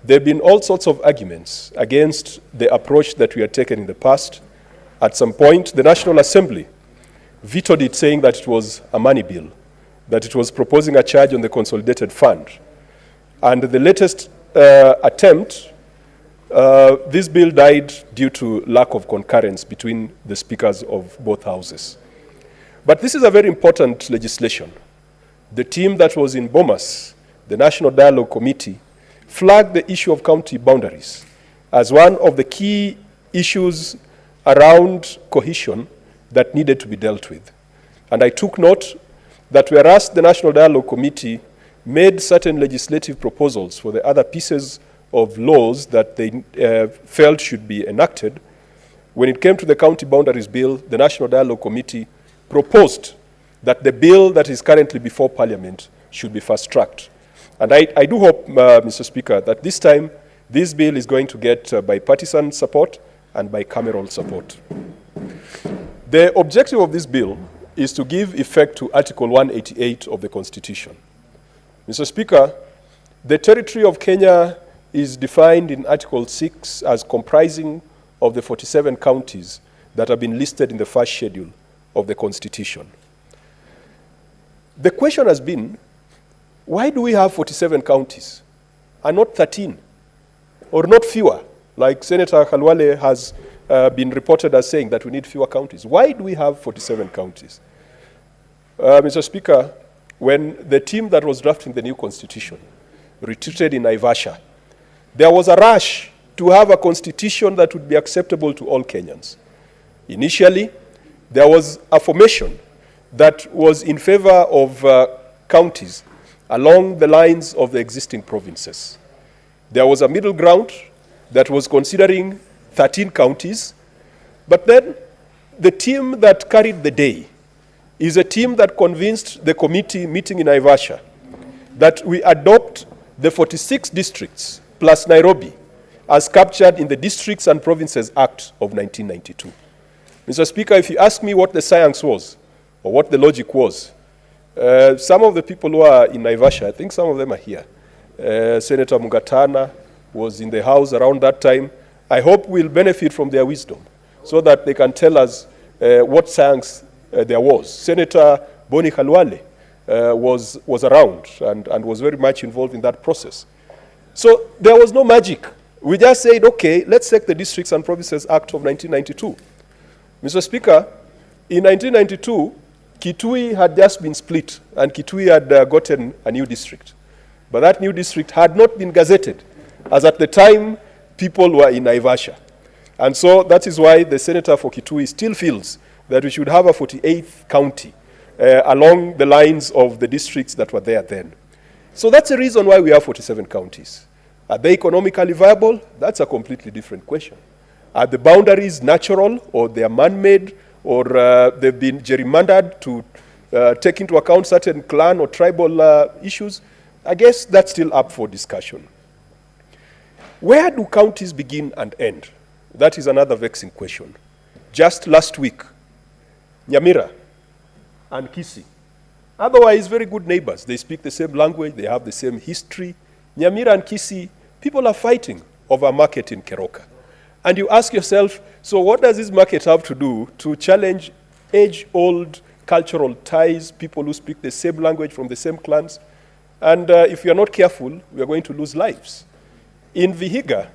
There have been all sorts of arguments against the approach that we had taken in the past. At some point, the National Assembly vetoed it, saying that it was a money bill, that it was proposing a charge on the consolidated fund. And the latest attempt, this bill died due to lack of concurrence between the speakers of both houses. But this is a very important legislation. The team that was in Bomas, the National Dialogue Committee, flagged the issue of county boundaries as one of the key issues around cohesion that needed to be dealt with. And I took note that whereas the National Dialogue Committee made certain legislative proposals for the other pieces of laws that they felt should be enacted, when it came to the county boundaries bill, the National Dialogue Committee proposed that the bill that is currently before Parliament should be fast-tracked. And I do hope, Mr. Speaker, that this time this bill is going to get bipartisan support and bicameral support. The objective of this bill is to give effect to Article 188 of the Constitution. Mr. Speaker, the territory of Kenya is defined in Article 6 as comprising of the 47 counties that have been listed in the first schedule of the Constitution. The question has been, why do we have 47 counties and not 13 or not fewer, like Senator Khalwale has been reported as saying that we need fewer counties? Why do we have 47 counties? Mr. Speaker, when the team that was drafting the new constitution retreated in Naivasha, there was a rush to have a constitution that would be acceptable to all Kenyans. Initially, there was a formation that was in favor of counties along the lines of the existing provinces. There was a middle ground that was considering 13 counties, but then the team that carried the day is a team that convinced the committee meeting in Naivasha that we adopt the 46 districts plus Nairobi as captured in the Districts and Provinces Act of 1992. Mr. Speaker, if you ask me what the science was or what the logic was, some of the people who are in Naivasha, I think some of them are here. Senator Mugatana was in the House around that time. I hope we'll benefit from their wisdom so that they can tell us what science there was. Senator Boni Khalwale was around and was very much involved in that process. So there was no magic. We just said, okay, let's take the Districts and Provinces Act of 1992. Mr. Speaker, in 1992, Kitui had just been split, and Kitui had gotten a new district. But that new district had not been gazetted, as at the time, people were in Naivasha. And so that is why the senator for Kitui still feels that we should have a 48th county along the lines of the districts that were there then. So that's the reason why we have 47 counties. Are they economically viable? That's a completely different question. Are the boundaries natural, or they are man-made, or they've been gerrymandered to take into account certain clan or tribal issues? I guess that's still up for discussion. Where do counties begin and end? That is another vexing question. Just last week, Nyamira and Kisii, otherwise very good neighbors, they speak the same language, they have the same history. Nyamira and Kisii, people are fighting over a market in Keroke. And you ask yourself, so what does this market have to do to challenge age-old cultural ties, people who speak the same language from the same clans? And if we are not careful, we are going to lose lives. In Vihiga,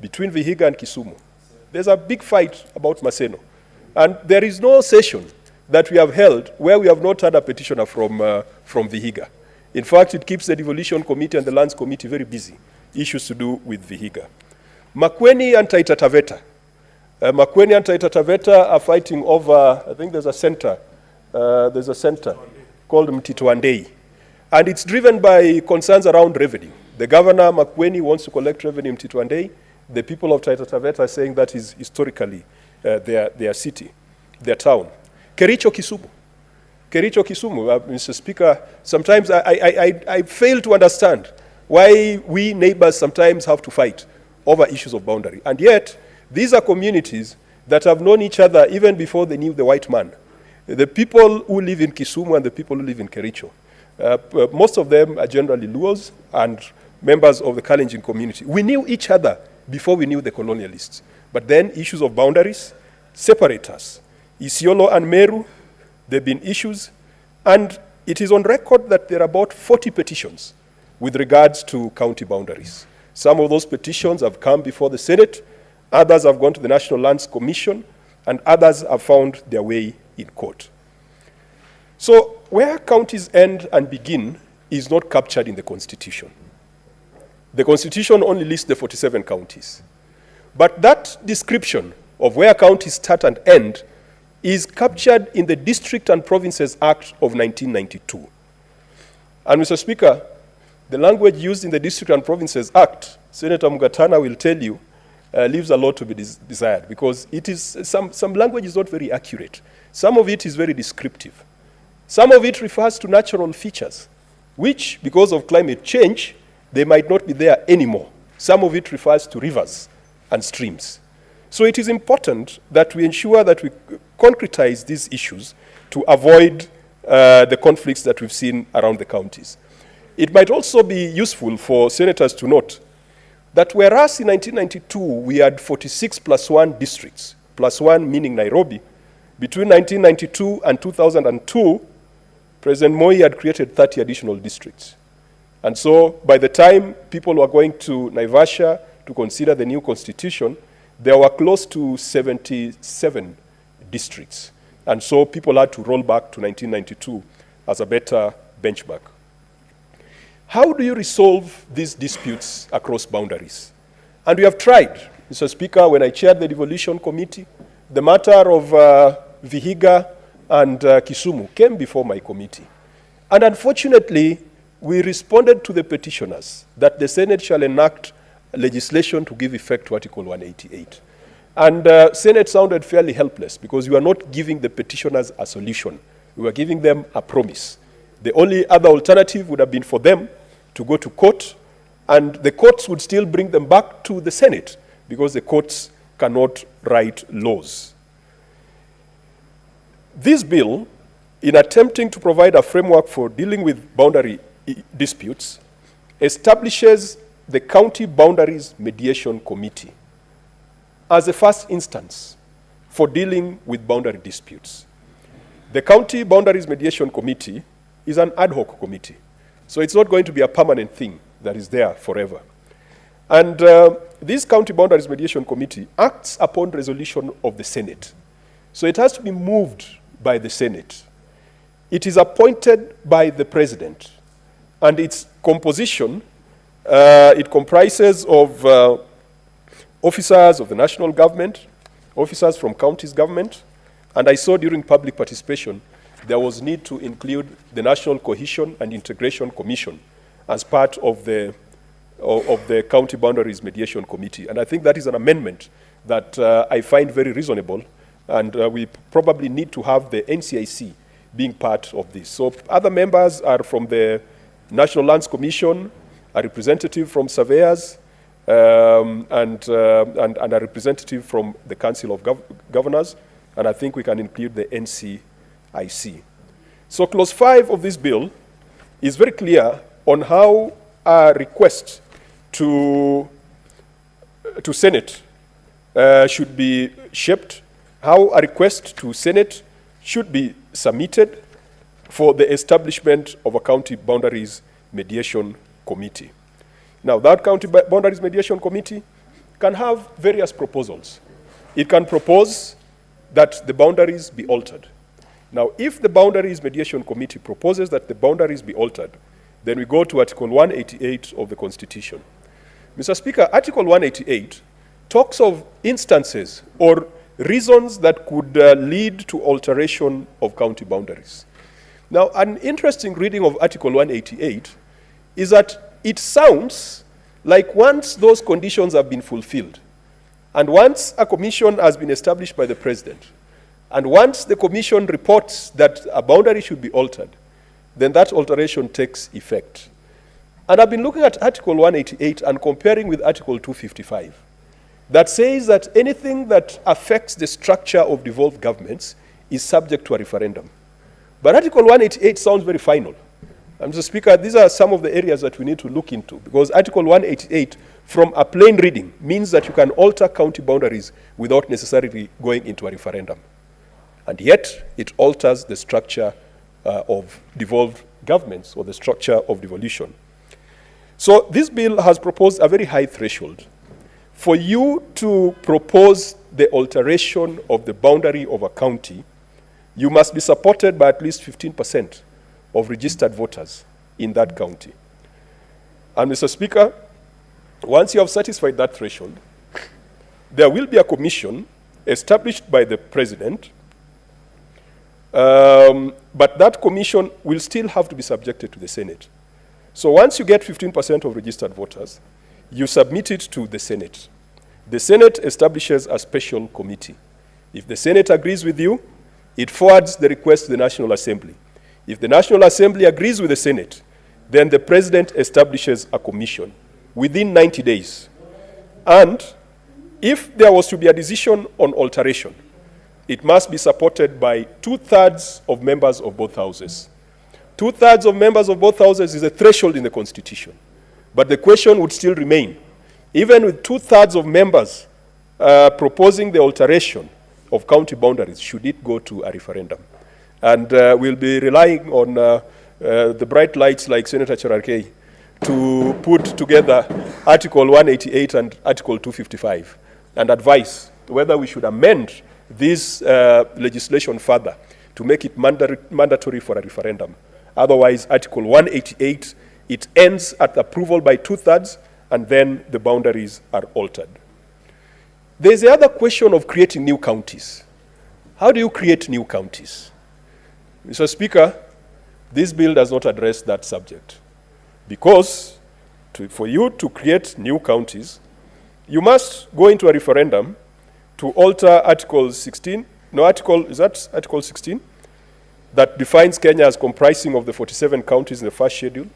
between Vihiga and Kisumu, there's a big fight about Maseno. And there is no session that we have held where we have not had a petitioner from Vihiga. In fact, it keeps the Demolition Committee and the Lands Committee very busy. Issues to do with Vihiga. Makueni and Taita Taveta. Makueni and Taita Taveta are fighting over, I think there's a center called Mtituandei. And it's driven by concerns around revenue. The governor, Makueni, wants to collect revenue in Mtituandei. The people of Taita Taveta are saying that is historically their city, their town. Kericho Kisumu, Mr. Speaker, sometimes I fail to understand why we neighbors sometimes have to fight over issues of boundary. And yet, these are communities that have known each other even before they knew the white man. The people who live in Kisumu and the people who live in Kericho, most of them are generally Luos, and members of the Kalenjin community. We knew each other before we knew the colonialists. But then issues of boundaries separate us. Isiolo and Meru, there have been issues, and it is on record that there are about 40 petitions with regards to county boundaries. Some of those petitions have come before the Senate, others have gone to the National Lands Commission, and others have found their way in court. So where counties end and begin is not captured in the Constitution. The Constitution only lists the 47 counties. But that description of where counties start and end is captured in the District and Provinces Act of 1992. And Mr. Speaker, the language used in the District and Provinces Act, Senator Mugatana will tell you, leaves a lot to be desired, because it is some language is not very accurate. Some of it is very descriptive. Some of it refers to natural features, which, because of climate change, they might not be there anymore. Some of it refers to rivers and streams. So it is important that we ensure that we concretize these issues to avoid the conflicts that we've seen around the counties. It might also be useful for senators to note that whereas in 1992 we had 46 plus 1 districts, plus 1 meaning Nairobi, between 1992 and 2002, President Moi had created 30 additional districts. And so by the time people were going to Naivasha to consider the new constitution, there were close to 77 districts. And so people had to roll back to 1992 as a better benchmark. How do you resolve these disputes across boundaries? And we have tried. Mr. Speaker, when I chaired the Demolition Committee, the matter of Vihiga and Kisumu came before my committee. And unfortunately, we responded to the petitioners that the Senate shall enact legislation to give effect to Article 188. And Senate sounded fairly helpless because we were not giving the petitioners a solution. We were giving them a promise. The only other alternative would have been for them to go to court, and the courts would still bring them back to the Senate because the courts cannot write laws. This bill, in attempting to provide a framework for dealing with boundary disputes, establishes the County Boundaries Mediation Committee as a first instance for dealing with boundary disputes. The County Boundaries Mediation Committee is an ad hoc committee, so it's not going to be a permanent thing that is there forever. And this County Boundaries Mediation Committee acts upon resolution of the Senate. So it has to be moved by the Senate. It is appointed by the President, and its composition, it comprises of officers of the national government, officers from counties government, and I saw during public participation there was need to include the National Cohesion and Integration Commission as part of the County Boundaries Mediation Committee. And I think that is an amendment that I find very reasonable, and we probably need to have the NCIC being part of this. So other members are from the National Lands Commission, a representative from surveyors, and a representative from the Council of Governors, and I think we can include the NCIC. So clause 5 of this bill is very clear on how a request to Senate should be shaped, how a request to Senate should be submitted for the establishment of a County Boundaries Mediation Committee. Now, that County Boundaries Mediation Committee can have various proposals. It can propose that the boundaries be altered. Now, if the Boundaries Mediation Committee proposes that the boundaries be altered, then we go to Article 188 of the Constitution. Mr. Speaker, Article 188 talks of instances or reasons that could lead to alteration of county boundaries. Now, an interesting reading of Article 188 is that it sounds like once those conditions have been fulfilled, and once a commission has been established by the President, and once the commission reports that a boundary should be altered, then that alteration takes effect. And I've been looking at Article 188 and comparing with Article 255, that says that anything that affects the structure of devolved governments is subject to a referendum. But Article 188 sounds very final. Mr. Speaker, these are some of the areas that we need to look into, because Article 188, from a plain reading, means that you can alter county boundaries without necessarily going into a referendum. And yet, it alters the structure of devolved governments, or the structure of devolution. So this bill has proposed a very high threshold. For you to propose the alteration of the boundary of a county, you must be supported by at least 15% of registered voters in that county. And Mr. Speaker, once you have satisfied that threshold, there will be a commission established by the President, but that commission will still have to be subjected to the Senate. So once you get 15% of registered voters, you submit it to the Senate. The Senate establishes a special committee. If the Senate agrees with you, it forwards the request to the National Assembly. If the National Assembly agrees with the Senate, then the President establishes a commission within 90 days. And if there was to be a decision on alteration, it must be supported by 2/3 of members of both houses. 2/3 of members of both houses is a threshold in the Constitution. But the question would still remain. Even with 2/3 of members proposing the alteration of county boundaries, should it go to a referendum? And we'll be relying on the bright lights like Senator Keroke to put together Article 188 and Article 255 and advise whether we should amend this legislation further to make it mandatory for a referendum. Otherwise, Article 188, it ends at approval by 2/3, and then the boundaries are altered. There's the other question of creating new counties. How do you create new counties? Mr. Speaker, this bill does not address that subject, because for you to create new counties, you must go into a referendum to alter Article 16, is that Article 16? That defines Kenya as comprising of the 47 counties in the first schedule.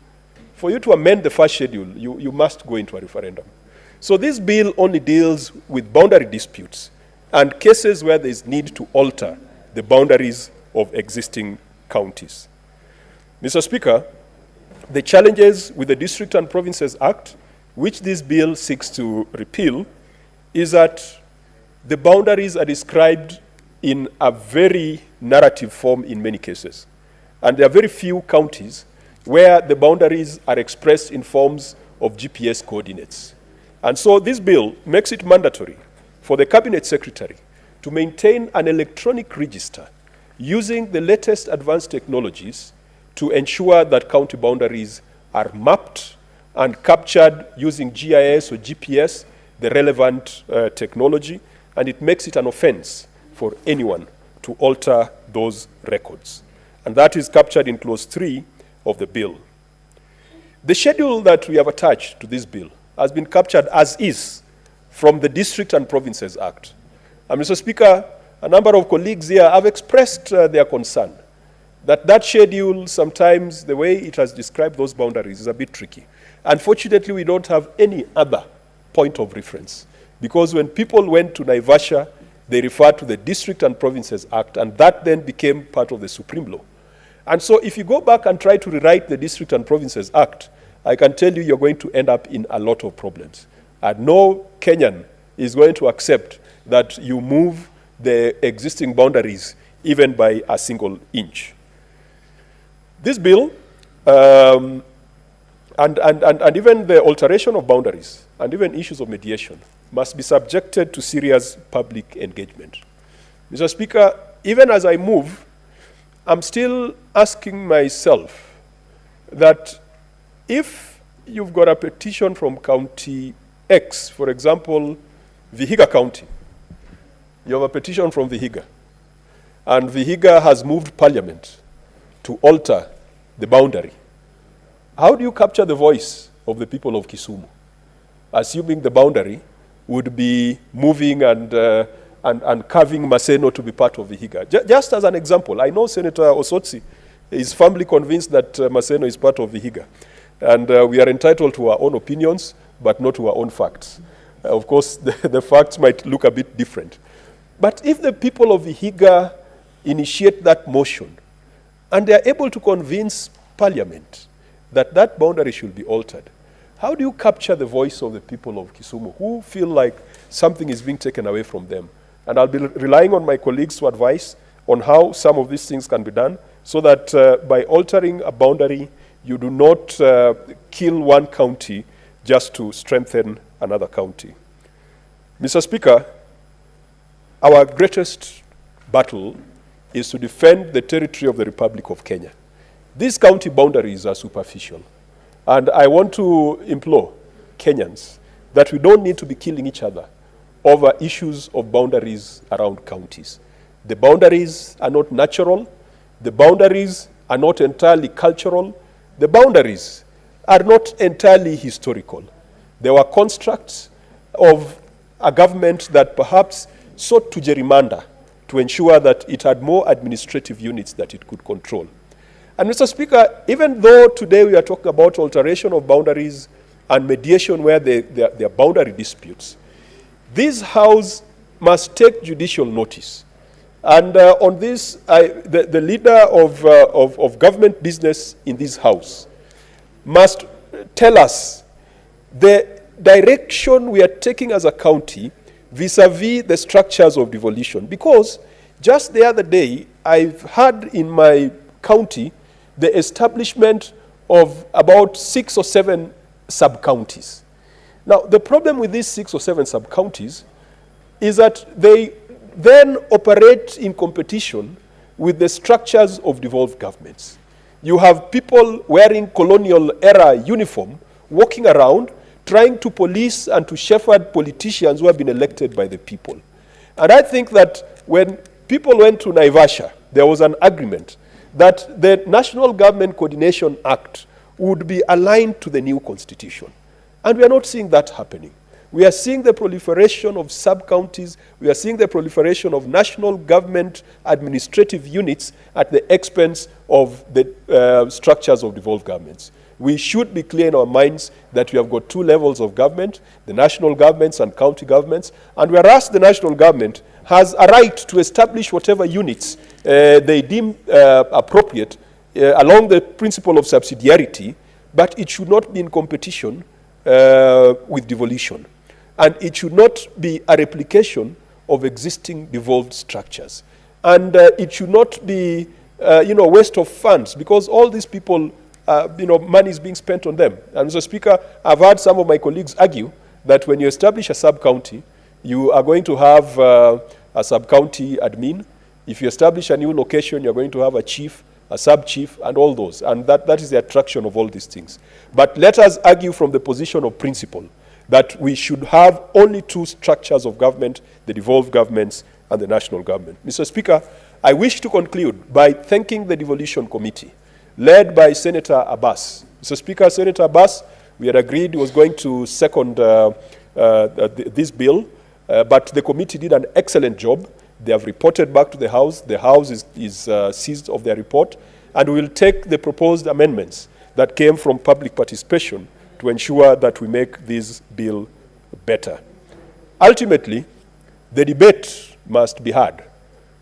For you to amend the first schedule, you must go into a referendum. So this bill only deals with boundary disputes and cases where there is need to alter the boundaries of existing counties. Mr. Speaker, the challenges with the District and Provinces Act, which this bill seeks to repeal, is that the boundaries are described in a very narrative form in many cases. And there are very few counties where the boundaries are expressed in forms of GPS coordinates. And so this bill makes it mandatory for the Cabinet Secretary to maintain an electronic register using the latest advanced technologies to ensure that county boundaries are mapped and captured using GIS or GPS, the relevant technology, and it makes it an offense for anyone to alter those records. And that is captured in Clause 3 of the bill. The schedule that we have attached to this bill has been captured as is from the District and Provinces Act. And Mr. Speaker, a number of colleagues here have expressed their concern that that schedule, sometimes the way it has described those boundaries is a bit tricky. Unfortunately, we don't have any other point of reference, because when people went to Naivasha, they referred to the District and Provinces Act, and that then became part of the Supreme Law. And so if you go back and try to rewrite the District and Provinces Act, I can tell you you're going to end up in a lot of problems. And no Kenyan is going to accept that you move the existing boundaries even by a single inch. This bill, and even the alteration of boundaries, and even issues of mediation, must be subjected to serious public engagement. Mr. Speaker, even as I move, I'm still asking myself that if you've got a petition from County X, for example, Vihiga County, you have a petition from Vihiga, and Vihiga has moved Parliament to alter the boundary. How do you capture the voice of the people of Kisumu, assuming the boundary would be moving and carving Maseno to be part of Vihiga? Just as an example, I know Senator Osotsi is firmly convinced that Maseno is part of Vihiga. And we are entitled to our own opinions, but not to our own facts. Of course, the facts might look a bit different. But if the people of Vihiga initiate that motion, and they are able to convince Parliament that that boundary should be altered, how do you capture the voice of the people of Kisumu who feel like something is being taken away from them? And I'll be relying on my colleagues to advise on how some of these things can be done so that by altering a boundary, you do not kill one county just to strengthen another county. Mr. Speaker, our greatest battle is to defend the territory of the Republic of Kenya. These county boundaries are superficial. And I want to implore Kenyans that we don't need to be killing each other over issues of boundaries around counties. The boundaries are not natural. The boundaries are not entirely cultural. The boundaries are not entirely historical. They were constructs of a government that perhaps sought to gerrymander to ensure that it had more administrative units that it could control. And Mr. Speaker, even though today we are talking about alteration of boundaries and mediation where there are boundary disputes, this House must take judicial notice. And on this, the leader of government business in this House must tell us the direction we are taking as a county vis-a-vis the structures of devolution. Because just the other day, I've had in my county the establishment of about 6 or 7 sub-counties. Now, the problem with these 6 or 7 sub-counties is that they then operate in competition with the structures of devolved governments. You have people wearing colonial-era uniform walking around trying to police and to shepherd politicians who have been elected by the people. And I think that when people went to Naivasha, there was an agreement that the National Government Coordination Act would be aligned to the new constitution. And we are not seeing that happening. We are seeing the proliferation of sub-counties. We are seeing the proliferation of national government administrative units at the expense of the structures of devolved governments. We should be clear in our minds that we have got 2 levels of government, the national governments and county governments, and whereas the national government has a right to establish whatever units they deem appropriate along the principle of subsidiarity, but it should not be in competition with devolution. And it should not be a replication of existing devolved structures. And it should not be, waste of funds, because all these people, money is being spent on them. And Mr. Speaker, I've heard some of my colleagues argue that when you establish a sub-county, you are going to have a sub-county admin. If you establish a new location, you're going to have a chief, a sub-chief, and all those. And that is the attraction of all these things. But let us argue from the position of principle that we should have only 2 structures of government, the devolved governments and the national government. Mr. Speaker, I wish to conclude by thanking the Devolution Committee, led by Senator Abbas. Mr. Speaker, Senator Abbas, we had agreed he was going to second this bill, but the committee did an excellent job. They have reported back to the House. The House is seized of their report, and we will take the proposed amendments that came from public participation to ensure that we make this bill better. Ultimately, the debate must be had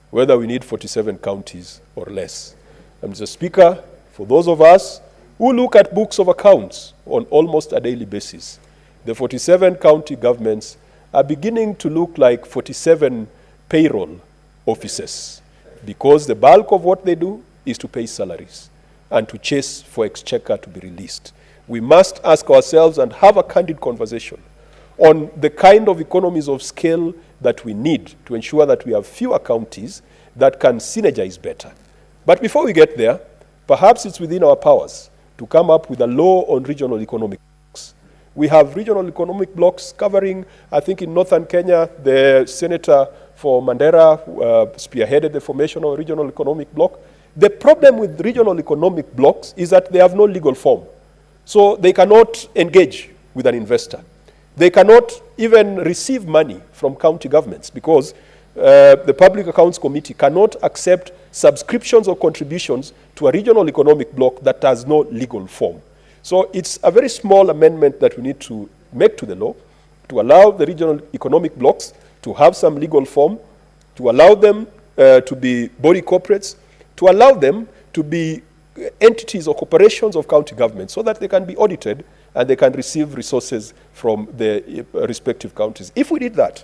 whether we need 47 counties or less. And Mr. Speaker, for those of us who look at books of accounts on almost a daily basis, the 47 county governments are beginning to look like 47 payroll offices, because the bulk of what they do is to pay salaries and to chase for exchequer to be released. We must ask ourselves and have a candid conversation on the kind of economies of scale that we need to ensure that we have fewer counties that can synergize better. But before we get there, perhaps it's within our powers to come up with a law on regional economic blocks. We have regional economic blocks covering, I think in northern Kenya, the senator for Mandera spearheaded the formation of a regional economic block. The problem with regional economic blocks is that they have no legal form. So they cannot engage with an investor. They cannot even receive money from county governments because the Public Accounts Committee cannot accept subscriptions or contributions to a regional economic bloc that has no legal form. So it's a very small amendment that we need to make to the law to allow the regional economic blocs to have some legal form, to allow them to be body corporates, to allow them to be entities or corporations of county government so that they can be audited and they can receive resources from the respective counties. If we did that,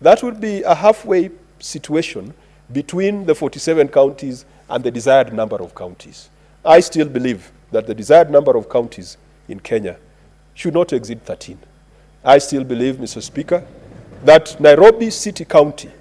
that would be a halfway situation between the 47 counties and the desired number of counties. I still believe that the desired number of counties in Kenya should not exceed 13. I still believe, Mr. Speaker, that Nairobi City County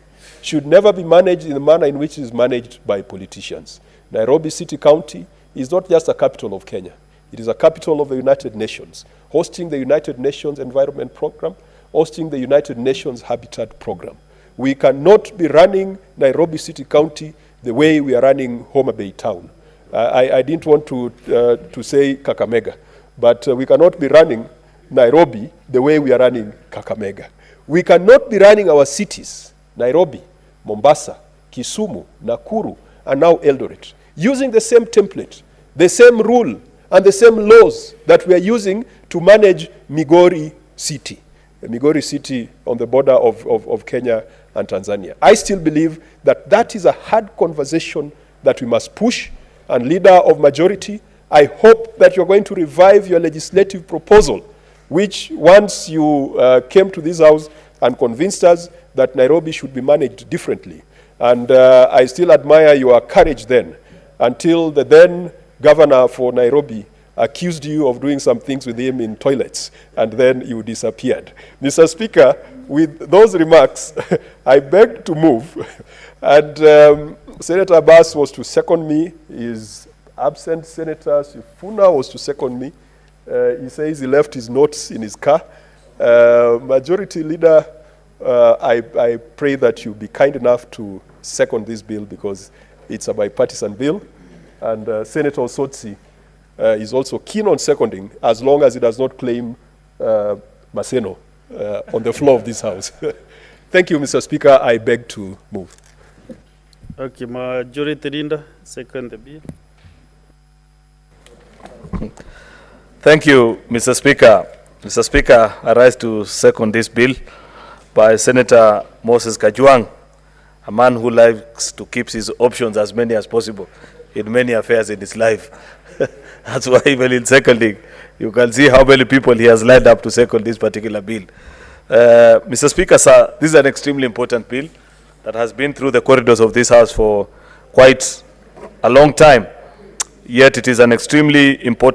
should never be managed in the manner in which it is managed by politicians. Nairobi City County is not just a capital of Kenya. It is a capital of the United Nations, hosting the United Nations Environment Program, hosting the United Nations Habitat Program. We cannot be running Nairobi City County the way we are running Homa Bay Town. I didn't want to say Kakamega, but we cannot be running Nairobi the way we are running Kakamega. We cannot be running our cities, Nairobi, Mombasa, Kisumu, Nakuru, and now Eldoret, using the same template, the same rule, and the same laws that we are using to manage Migori City. Migori City on the border of Kenya and Tanzania. I still believe that that is a hard conversation that we must push. And leader of majority, I hope that you're going to revive your legislative proposal, which once you came to this house and convinced us that Nairobi should be managed differently. And I still admire your courage then, until the then governor for Nairobi accused you of doing some things with him in toilets, and then you disappeared. Mr. Speaker, with those remarks, I beg to move, and Senator Abbas was to second me. His absent Senator Sifuna was to second me. He says he left his notes in his car. Majority Leader, I pray that you be kind enough to second this bill because it's a bipartisan bill, and Senator Sotsi is also keen on seconding, as long as he does not claim Maseno on the floor of this House. Thank you, Mr. Speaker. I beg to move. Okay, Majority Leader, second the bill. Thank you, Mr. Speaker. Mr. Speaker, I rise to second this bill by Senator Moses Kajwang, a man who likes to keep his options as many as possible in many affairs in his life. That's why even in seconding, you can see how many people he has lined up to second this particular bill. Mr. Speaker, sir, this is an extremely important bill that has been through the corridors of this House for quite a long time. Yet it is an extremely important